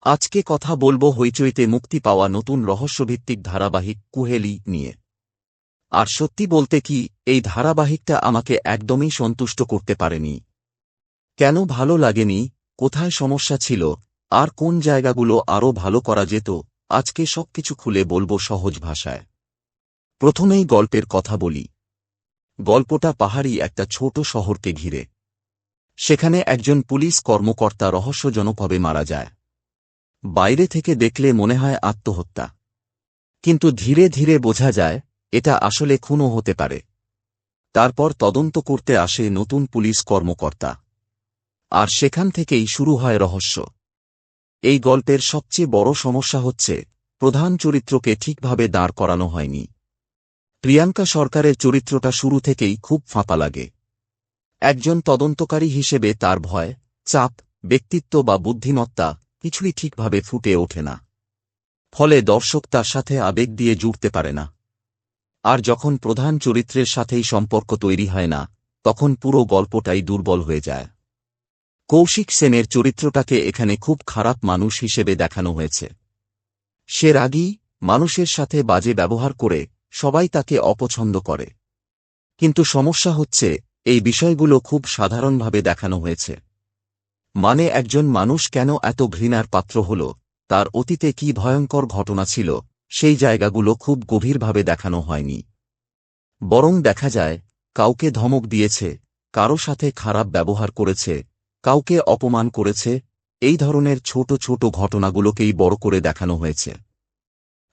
আজকে কথা বলবো হইচইতে মুক্তি পাওয়া নতুন রহস্যভিত্তিক ধারাবাহিক কুহেলি নিয়ে। আর সত্যি বলতে কি, এই ধারাবাহিকটা আমাকে একদমই সন্তুষ্ট করতে পারেনি। কেন ভালো লাগেনি, কোথায় সমস্যা ছিল, আর কোন জায়গাগুলো আরও ভালো করা যেত, আজকে সবকিছু খুলে বলবো সহজ ভাষায়। প্রথমেই গল্পের কথা বলি। গল্পটা পাহাড়ি একটা ছোট শহরকে ঘিরে। সেখানে একজন পুলিশ কর্মকর্তা রহস্যজনকভাবে মারা যায়। বাইরে থেকে দেখলে মনে হয় আত্মহত্যা, কিন্তু ধীরে ধীরে বোঝা যায় এটা আসলে খুনও হতে পারে। তারপর তদন্ত করতে আসে নতুন পুলিশ কর্মকর্তা, আর সেখান থেকেই শুরু হয় রহস্য। এই গল্পের সবচেয়ে বড় সমস্যা হচ্ছে প্রধান চরিত্রকে ঠিকভাবে দাঁড় করানো হয়নি। প্রিয়াঙ্কা সরকারের চরিত্রটা শুরু থেকেই খুব ফাঁপা লাগে। একজন তদন্তকারী হিসেবে তার ভয়, চাপ, ব্যক্তিত্ব বা বুদ্ধিমত্তা কিছুই ঠিকভাবে ফুটে ওঠে না। ফলে দর্শক তার সাথে আবেগ দিয়ে জুড়তে পারে না। আর যখন প্রধান চরিত্রের সাথেই সম্পর্ক তৈরি হয় না, তখন পুরো গল্পটাই দুর্বল হয়ে যায়। কৌশিক সেনের চরিত্রটাকে এখানে খুব খারাপ মানুষ হিসেবে দেখানো হয়েছে। সে রাগী, মানুষের সাথে বাজে ব্যবহার করে, সবাই তাকে অপছন্দ করে। কিন্তু সমস্যা হচ্ছে এই বিষয়গুলো খুব সাধারণভাবে দেখানো হয়েছে। মানে একজন মানুষ কেন এত ঘৃণার পাত্র হল, তার অতীতে কি ভয়ঙ্কর ঘটনা ছিল, সেই জায়গাগুলো খুব গভীরভাবে দেখানো হয়নি। বরং দেখা যায় কাউকে ধমক দিয়েছে, কারো সাথে খারাপ ব্যবহার করেছে, কাউকে অপমান করেছে, এই ধরনের ছোট ছোট ঘটনাগুলোকেই বড় করে দেখানো হয়েছে।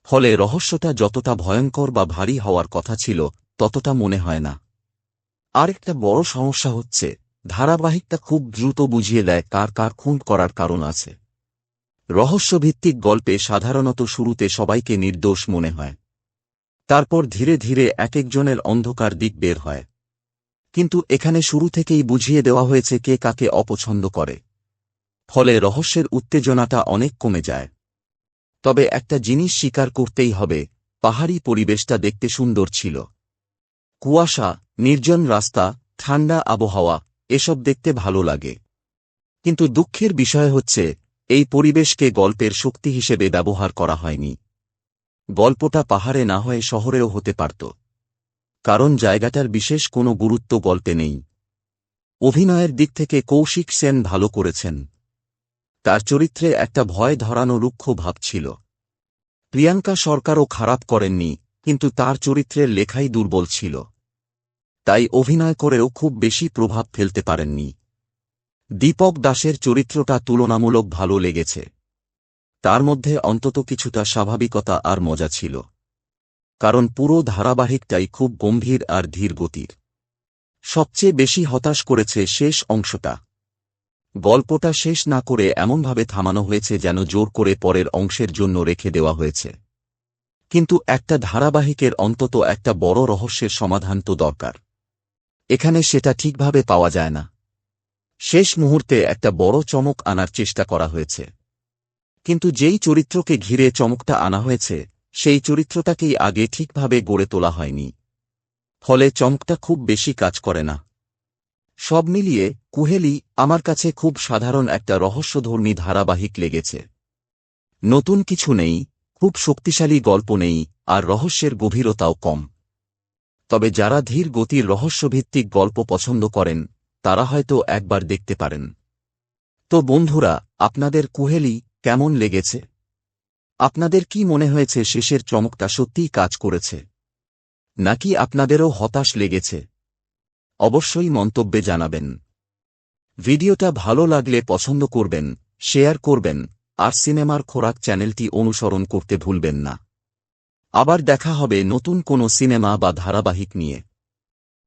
ফলে রহস্যটা যতটা ভয়ঙ্কর বা ভারী হওয়ার কথা ছিল, ততটা মনে হয় না। আরেকটা বড় সমস্যা হচ্ছে ধারাবাহিকটা খুব দ্রুত বুঝিয়ে দেয় কার কার খুন করার কারণ আছে। রহস্যভিত্তিক গল্পে সাধারণত শুরুতে সবাইকে নির্দোষ মনে হয়। তারপর ধীরে ধীরে একেকজনের অন্ধকার দিক বের হয়। কিন্তু এখানে শুরু থেকেই বুঝিয়ে দেওয়া হয়েছে কে কাকে অপছন্দ করে। ফলে রহস্যের উত্তেজনাটা অনেক কমে যায়। তবে একটা জিনিস স্বীকার করতেই হবে, পাহাড়ি পরিবেশটা দেখতে সুন্দর ছিল। কুয়াশা, নির্জন রাস্তা, ঠান্ডা আবহাওয়া, এসব দেখতে ভালো লাগে। কিন্তু দুঃখের বিষয় হচ্ছে এই পরিবেশকে গল্পের শক্তি হিসেবে ব্যবহার করা হয়নি। গল্পটা পাহাড়ে না হয়ে শহরেও হতে পারত, কারণ জায়গাটার বিশেষ কোনো গুরুত্ব গল্পে নেই। অভিনয়ের দিক থেকে কৌশিক সেন ভালো করেছেন। তার চরিত্রে একটা ভয় ধরানো রুক্ষ ভাব ছিল। প্রিয়াঙ্কা সরকারও খারাপ করেননি, কিন্তু তার চরিত্রের লেখাই দুর্বল ছিল। তাই অভিনয় করেও খুব বেশি প্রভাব ফেলতে পারেননি। দীপক দাশের চরিত্রটা তুলনামূলক ভালো লেগেছে। তার মধ্যে অন্তত কিছুটা স্বাভাবিকতা আর মজা ছিল। কারণ পুরো ধারাবাহিকটাই খুব গম্ভীর আর ধীর গতির। সবচেয়ে বেশি হতাশ করেছে শেষ অংশটা। গল্পটা শেষ না করে এমনভাবে থামানো হয়েছে যেন জোর করে পরের অংশের জন্য রেখে দেওয়া হয়েছে। কিন্তু একটা ধারাবাহিকের অন্তত একটা বড় রহস্যের সমাধান তো দরকার। এখানে সেটা ঠিকভাবে পাওয়া যায় না। শেষ মুহূর্তে একটা বড় চমক আনার চেষ্টা করা হয়েছে, কিন্তু যেই চরিত্রকে ঘিরে চমকটা আনা হয়েছে, সেই চরিত্রটাকেই আগে ঠিকভাবে গড়ে তোলা হয়নি। ফলে চমকটা খুব বেশি কাজ করে না। সব মিলিয়ে কুহেলি আমার কাছে খুব সাধারণ একটা রহস্যধর্মী ধারাবাহিক লেগেছে। নতুন কিছু নেই, খুব শক্তিশালী গল্প নেই, আর রহস্যের গভীরতাও কম। তবে যারা ধীর গতির রহস্যভিত্তিক গল্প পছন্দ করেন, তারা হয়তো একবার দেখতে পারেন। তো বন্ধুরা, আপনাদের কুহেলি কেমন লেগেছে? আপনাদের কি মনে হয়েছে শেষের চমকটা সত্যিই কাজ করেছে, নাকি আপনাদেরও হতাশ লেগেছে? অবশ্যই মন্তব্যে জানাবেন। ভিডিওটা ভালো লাগলে পছন্দ করবেন, শেয়ার করবেন, আর সিনেমার খোরাক চ্যানেলটি অনুসরণ করতে ভুলবেন না। আবার দেখা হবে নতুন কোনো সিনেমা বা ধারাবাহিক নিয়ে।